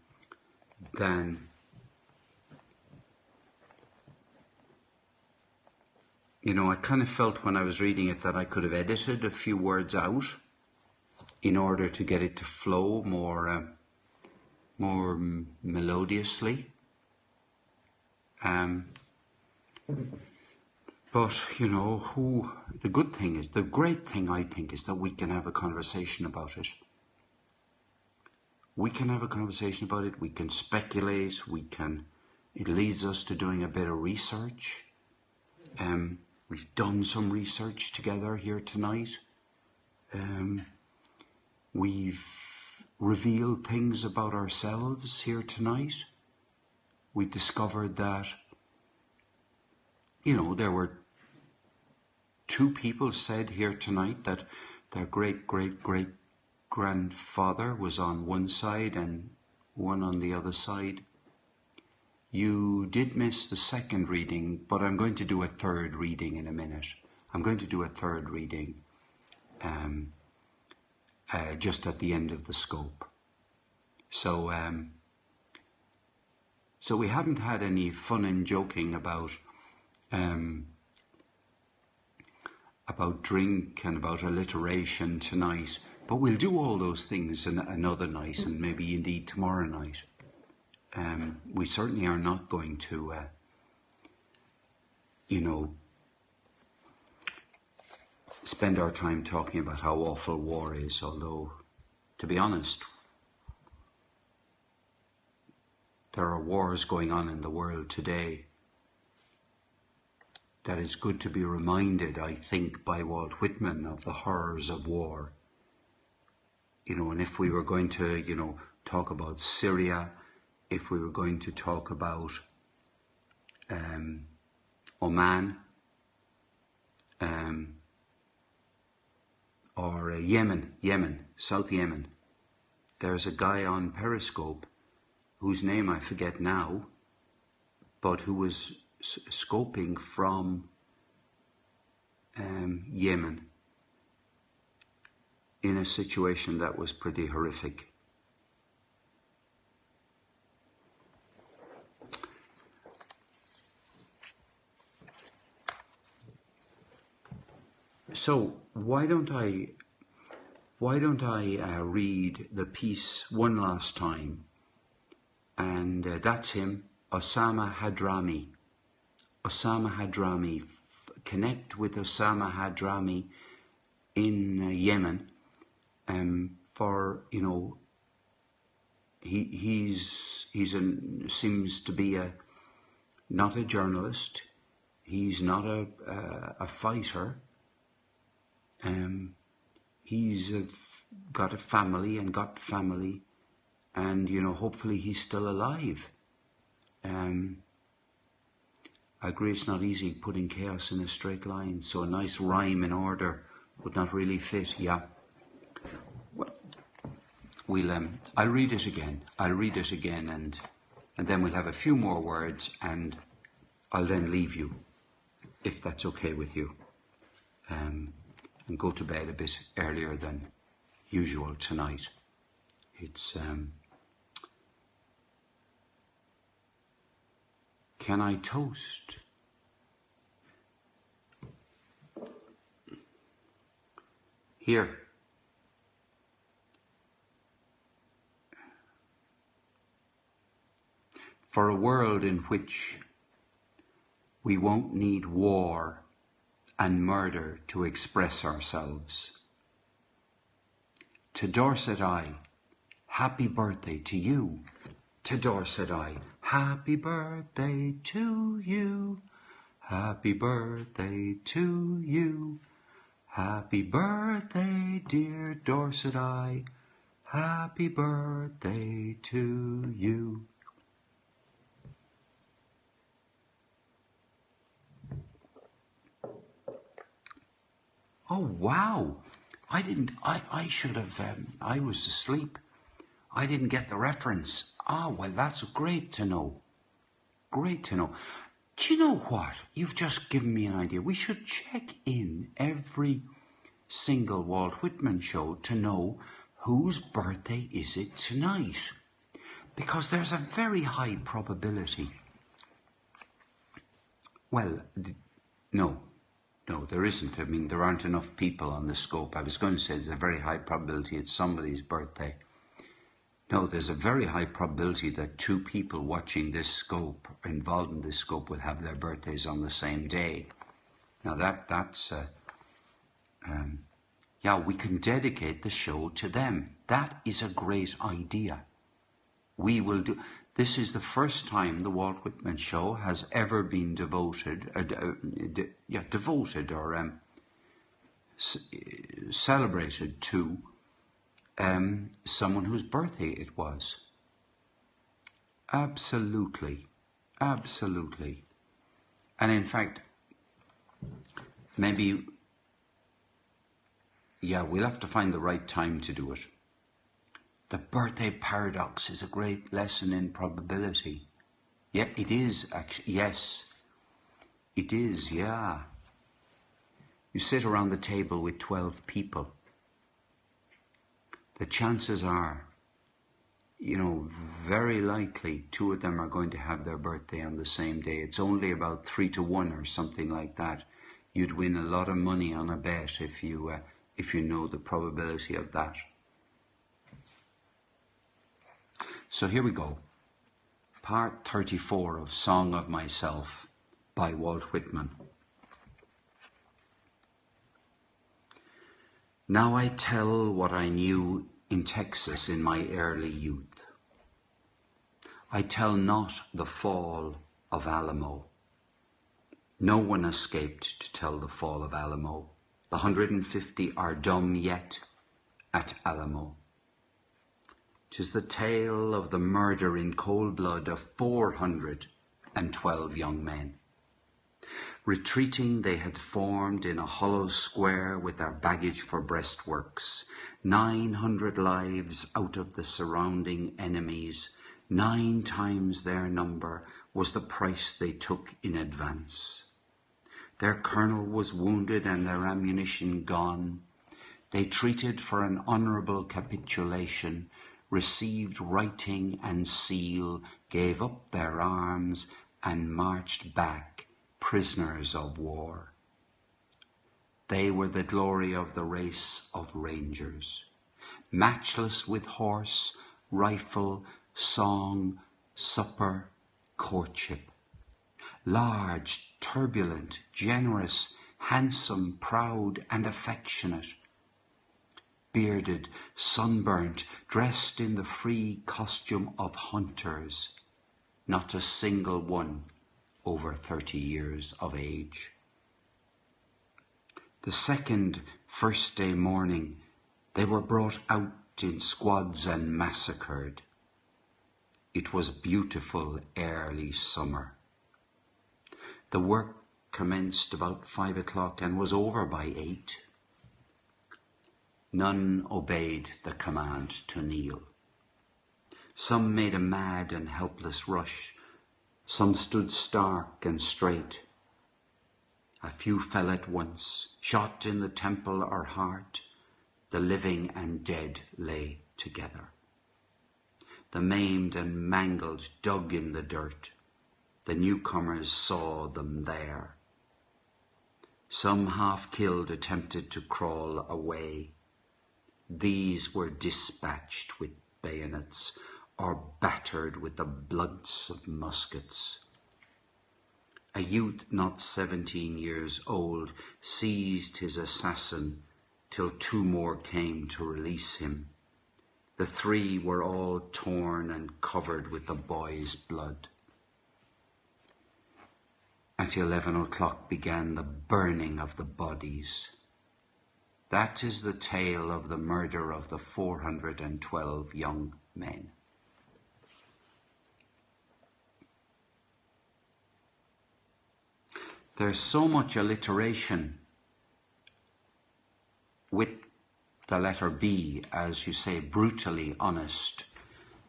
you know, I kind of felt when I was reading it that I could have edited a few words out in order to get it to flow more melodiously. But, you know, the great thing I think is that we can have a conversation about it. We can have a conversation about it, we can speculate, it leads us to doing a bit of research. We've done some research together here tonight. We've revealed things about ourselves here tonight. We discovered that, you know, there were 2 people said here tonight that their great-great-great-grandfather was on one side and one on the other side. You did miss the second reading, but I'm going to do a third reading in a minute. I'm going to do a third reading just at the end of the scope. So we haven't had any fun and joking about drink and about alliteration tonight, but we'll do all those things another night, and maybe indeed tomorrow night. We certainly are not going to, you know, spend our time talking about how awful war is, although, to be honest, there are wars going on in the world today that it's good to be reminded, I think, by Walt Whitman of the horrors of war. You know, and if we were going to, you know, talk about Syria, if we were going to talk about Oman, or Yemen, South Yemen, there's a guy on Periscope whose name I forget now, but who was scoping from Yemen in a situation that was pretty horrific. So why don't I read the piece one last time? And that's him, Osama Hadrami. Osama Hadrami. Connect with Osama Hadrami in Yemen. For he seems to be not a journalist. He's not a fighter. He's got a family and hopefully he's still alive. I agree it's not easy putting chaos in a straight line, so a nice rhyme in order would not really fit. Yeah. Well, I'll read it again. and then we'll have a few more words, and I'll then leave you, if that's okay with you, and go to bed a bit earlier than usual tonight. It's can I toast? Here. For a world in which we won't need war and murder to express ourselves. To Dorset I, happy birthday to you. To Dorset I, happy birthday to you. Happy birthday to you. Happy birthday, dear Dorset I. Happy birthday to you. Oh, wow. I should have, I was asleep. I didn't get the reference. Well, that's great to know. Great to know. Do you know what? You've just given me an idea. We should check in every single Walt Whitman show to know whose birthday is it tonight. Because there's a very high probability. Well, no, there isn't. I mean, there aren't enough people on the scope. I was going to say there's a very high probability it's somebody's birthday. No, there's a very high probability that two people watching this scope, involved in this scope, will have their birthdays on the same day. Now that's yeah, we can dedicate the show to them. That is a great idea. We will do. This is the first time the Walt Whitman show has ever been devoted or celebrated to someone whose birthday it was. Absolutely. And in fact, maybe, yeah, we'll have to find the right time to do it. The birthday paradox is a great lesson in probability. Yeah, it is actually. Yes, it is, yeah. You sit around the table with 12 people. The chances are, very likely 2 of them are going to have their birthday on the same day. It's only about 3 to 1 or something like that. You'd win a lot of money on a bet if you know the probability of that. So here we go. Part 34 of Song of Myself by Walt Whitman. Now I tell what I knew in Texas in my early youth. I tell not the fall of Alamo. No one escaped to tell the fall of Alamo. The 150 are dumb yet at Alamo. 'Tis the tale of the murder in cold blood of 412 young men. Retreating, they had formed in a hollow square with their baggage for breastworks. 900 lives out of the surrounding enemies. 9 times their number was the price they took in advance. Their colonel was wounded and their ammunition gone. They treated for an honourable capitulation, received writing and seal, gave up their arms and marched back, prisoners of war. They were the glory of the race of rangers, matchless with horse, rifle, song, supper, courtship. Large, turbulent, generous, handsome, proud, and affectionate. Bearded, sunburnt, dressed in the free costume of hunters, not a single one over 30 years of age. The second first day morning, they were brought out in squads and massacred. It was beautiful early summer. The work commenced about 5 o'clock and was over by 8. None obeyed the command to kneel. Some made a mad and helpless rush. Some stood stark and straight. A few fell at once, shot in the temple or heart. The living and dead lay together. The maimed and mangled dug in the dirt. The newcomers saw them there. Some half-killed attempted to crawl away. These were dispatched with bayonets or battered with the bloods of muskets. A youth not 17 years old seized his assassin till 2 more came to release him. The 3 were all torn and covered with the boy's blood. At 11 o'clock began the burning of the bodies. That is the tale of the murder of the 412 young men. There's so much alliteration with the letter B, as you say, brutally honest.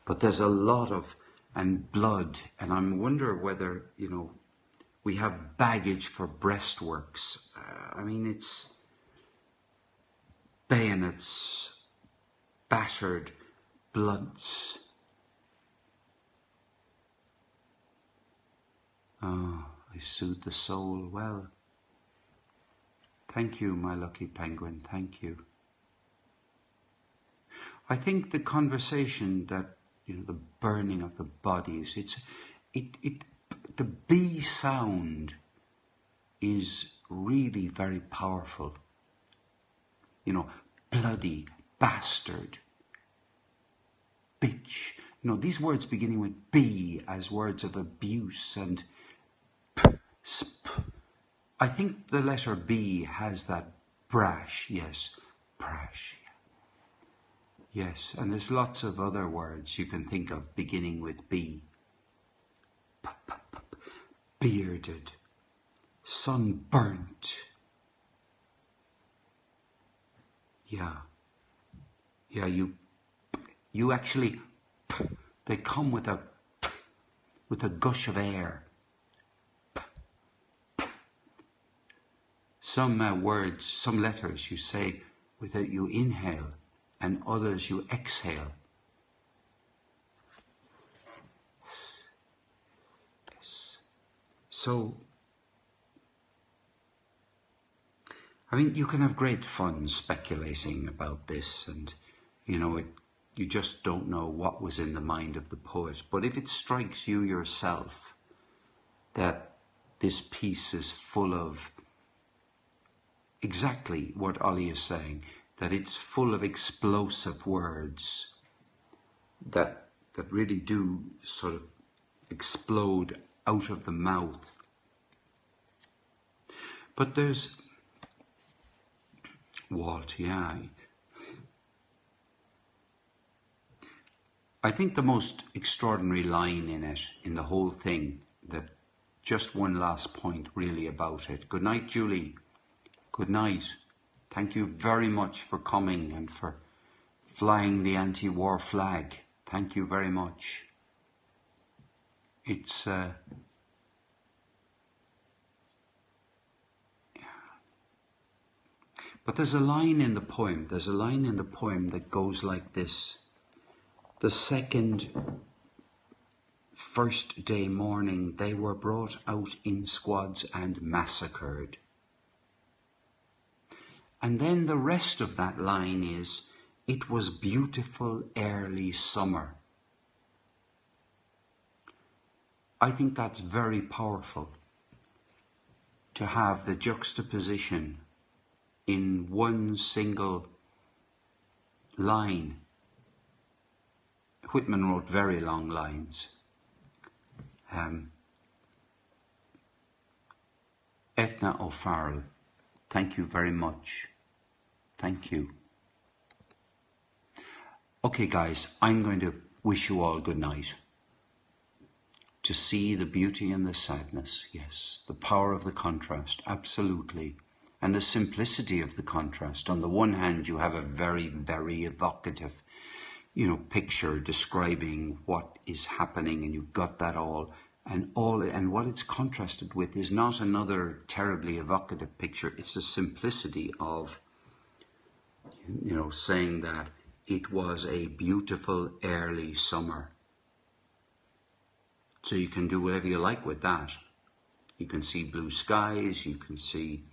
But there's a lot of, and blood, and I wonder whether, we have baggage for breastworks. It's bayonets, battered bloods. Oh, I soothed the soul well. Thank you, my lucky penguin, thank you. I think the conversation that, the burning of the bodies, the B sound is really very powerful. Bloody, bastard, bitch. These words beginning with B as words of abuse and I think the letter B has that brash, yes, brash. Yes, and there's lots of other words you can think of beginning with B. Bearded, sunburnt. Yeah, you actually, they come with a gush of air. Some words, some letters you say with it, you inhale, and others you exhale. So, you can have great fun speculating about this, and you just don't know what was in the mind of the poet. But if it strikes you yourself that this piece is full of exactly what Ollie is saying, that it's full of explosive words that really do sort of explode out of the mouth. But there's Walt, yeah. I think the most extraordinary line in it, in the whole thing, that just one last point really about it. Good night, Julie. Good night. Thank you very much for coming and for flying the anti-war flag. Thank you very much. It's but there's a line in the poem. There's a line in the poem that goes like this. The second first day morning, they were brought out in squads and massacred. And then the rest of that line is, it was beautiful early summer. I think that's very powerful, to have the juxtaposition in one single line. Whitman wrote very long lines. Etna O'Farrell, thank you very much. Thank you. Okay guys, I'm going to wish you all good night. To see the beauty and the sadness, yes, the power of the contrast, absolutely. And the simplicity of the contrast. On the one hand, you have a very, very evocative, picture describing what is happening, and you've got that all. And what it's contrasted with is not another terribly evocative picture. It's the simplicity of, saying that it was a beautiful early summer. So you can do whatever you like with that. You can see blue skies, you can see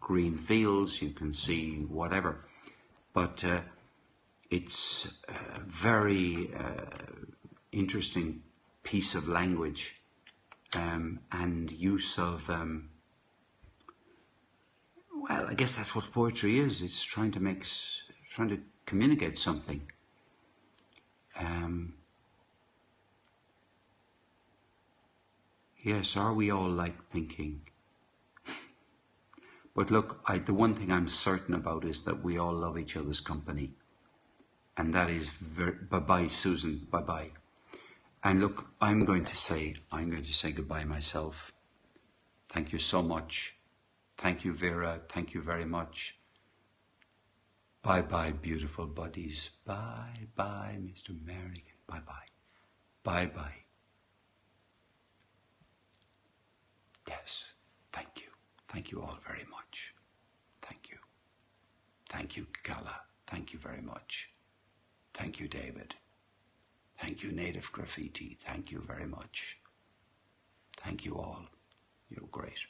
green fields, you can see whatever. But it's a very interesting piece of language and use of, well, I guess that's what poetry is. It's trying to communicate something. Yes, are we all like thinking? But look, the one thing I'm certain about is that we all love each other's company. And that is bye-bye, Susan, bye-bye. And look, I'm going to say goodbye myself. Thank you so much. Thank you, Vera. Thank you very much. Bye-bye, beautiful buddies. Bye-bye, Mr. American. Bye-bye. Bye-bye. Yes, thank you. Thank you all very much. Thank you. Thank you, Gala. Thank you very much. Thank you, David. Thank you, Native Graffiti. Thank you very much. Thank you all. You're great.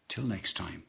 Till next time.